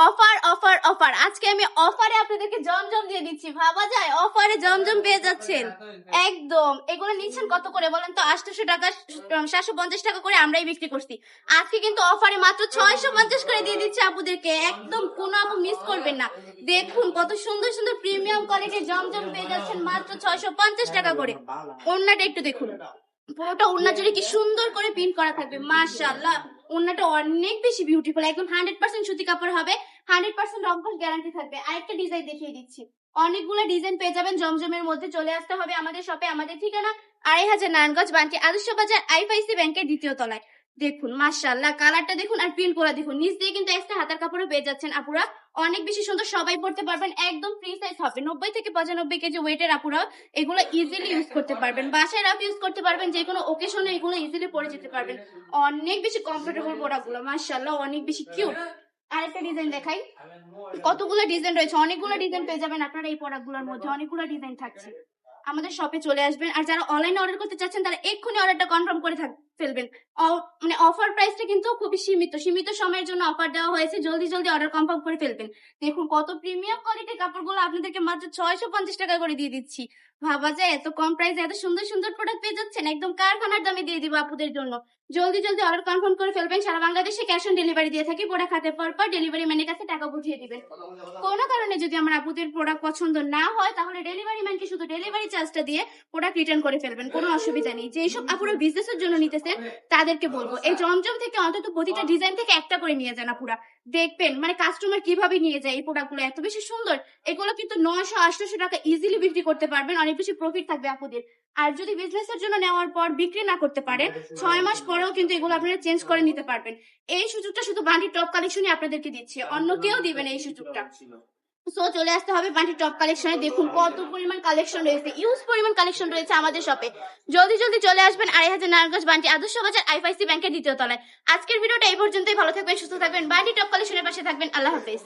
Offer offer offer, আজকে আমি অফারে আপনাদেরকে জমজম দিয়ে দিচ্ছি। ভাবা যায় অফারে জমজম পেয়ে যাচ্ছেন একদম। এগুলো নিচ্ছেন কত করে বলেন তো? 800 টাকা, 750 টাকা করে আমরাই বিক্রি করছি। আজকে কিন্তু অফারে মাত্র 650 করে দিয়ে দিচ্ছি আপুদেরকে। একদম কোনো আপু মিস করবেন না। দেখুন কত সুন্দর সুন্দর প্রিমিয়াম কোয়ালিটির জমজম পেয়ে যাচ্ছেন মাত্র 650 টাকা করে। ওড়নাটা একটু দেখুন, পুরোটা ওড়না জুড়ে কি সুন্দর করে প্রিন্ট করা থাকবে, মাশাআল্লাহ। ওড়নাটা অনেক বেশি বিউটিফুল, একদম 100% সুতি কাপড় হবে, 100% রংকশ গ্যারান্টি থাকবে। আরেকটা ডিজাইন দেখিয়ে দিচ্ছি। অনেকগুলো ডিজাইন পেয়ে যাবেন জমজমের মধ্যে। চলে আসতে হবে আমাদের শপে। আমাদের ঠিকানা 2500 নারায়ণগঞ্জ, বান্টি আদর্শ বাজার, আইএফআইসি ব্যাংকের 2য় তলায়। দেখুন মাশাআল্লাহ, কালারটা দেখুন আর প্রিন্ট করা দেখুন। নিচ দিয়ে কিন্তু এক্সট্রা হাতার কাপড়ও পেয়ে যাচ্ছেন আপুরা। অনেক বেশি সুন্দর, সবাই পড়তে পারবেন। একদম ফ্রি সাইজ হবে, 90 থেকে 95 কেজি ওয়েটের আপুরা এগুলো ইজিলি ইউজ করতে পারবেন। বাসায় রাফ ইউজ করতে পারবেন, যে কোনো ওকেশনে এগুলো ইজিলি পরে যেতে পারবেন। অনেক বেশি কমফোর্টেবল প্রোডাক্টগুলো, মাশাআল্লাহ অনেক বেশি কিউট। আরেকটা ডিজাইন দেখাই। কতগুলো ডিজাইন রয়েছে, অনেকগুলো ডিজাইন পেয়ে যাবেন আপনারা এই প্রোডাক্টগুলোর মধ্যে। অনেকগুলো ডিজাইন থাকছে। আমাদের শপে চলে আসবেন। আর যারা অনলাইনে অর্ডার করতে চাচ্ছেন তারা এক্ষুনি অর্ডারটা কনফার্ম করে ফেলবেন। মানে অফার প্রাইসটা কিন্তু খুবই সীমিত সময়ের জন্য অফার দেওয়া হয়েছে। জলদি জলদি অর্ডার কনফার্ম করে ফেলবেন। দেখুন কত প্রিমিয়াম কোয়ালিটির কাপড়গুলো আপনাদেরকে মাত্র 650 টাকা করে দিয়ে দিচ্ছি। ভাবা যায় এত কম প্রাইসে এত সুন্দর সুন্দর প্রোডাক্ট পেয়ে যাচ্ছেন। একদম কারখানার দামে দিয়ে দিব আপুদের জন্য। জলদি জলদি অর্ডার কনফার্ম করে ফেলবেন। সারা বাংলাদেশে ক্যাশ অন ডেলিভারি দিয়ে থাকি। প্রোডাক্ট হাতে পাওয়ার পর ডেলিভারি ম্যানের কাছে টাকা বুঝিয়ে দিবেন। কোনো কারণে যদি আমার আপুদের প্রোডাক্ট পছন্দ না হয় তাহলে ডেলিভারি ম্যানকে শুধু ডেলিভারি চার্জটা দিয়ে প্রোডাক্ট রিটার্ন করে ফেলবেন, কোনো অসুবিধা নেই। যেসব আপুরা বিজনেসের জন্য নিতেছেন তাদেরকে বলবো এই জমজম থেকে অন্তত প্রতিটা ডিজাইন থেকে একটা করে নিয়ে যান আপুরা। দেখবেন মানে কাস্টমার কিভাবে নিয়ে যায় এই প্রোডাক্টগুলো, এত বেশি সুন্দর। এগুলো কিন্তু 900-800 টাকা ইজিলি বিক্রি করতে পারবেন, অনেক বেশি প্রফিট থাকবে আপুদের। আর যদি বিজনেসের জন্য নেওয়ার পর বিক্রি না করতে পারেন, 6 মাস পরেও কিন্তু এগুলো আপনারা চেঞ্জ করে নিতে পারবেন। এই সুযোগটা শুধু বান্টি টপ কালেকশনই আপনাদেরকে দিচ্ছে, অন্য কেউ দিবেন এই সুযোগটা। সো চলে আসতে হবে বান্টি টপ কালেকশনে। দেখুন কত পরিমাণ কালেকশন রয়েছে, ইউজ পরিমাণ কালেকশন রয়েছে আমাদের শপে। জলদি জলদি চলে আসবেন 2500 নারায়ণগঞ্জ, বান্টি আদর্শ বাজার, আইএফআইসি ব্যাংকের 2য় তলায়। আজকের ভিডিওটা এই পর্যন্তই। ভালো থাকবেন, সুস্থ থাকবেন, বান্টি টপ কালেকশনের পাশে থাকবেন। আল্লাহ হাফেজ।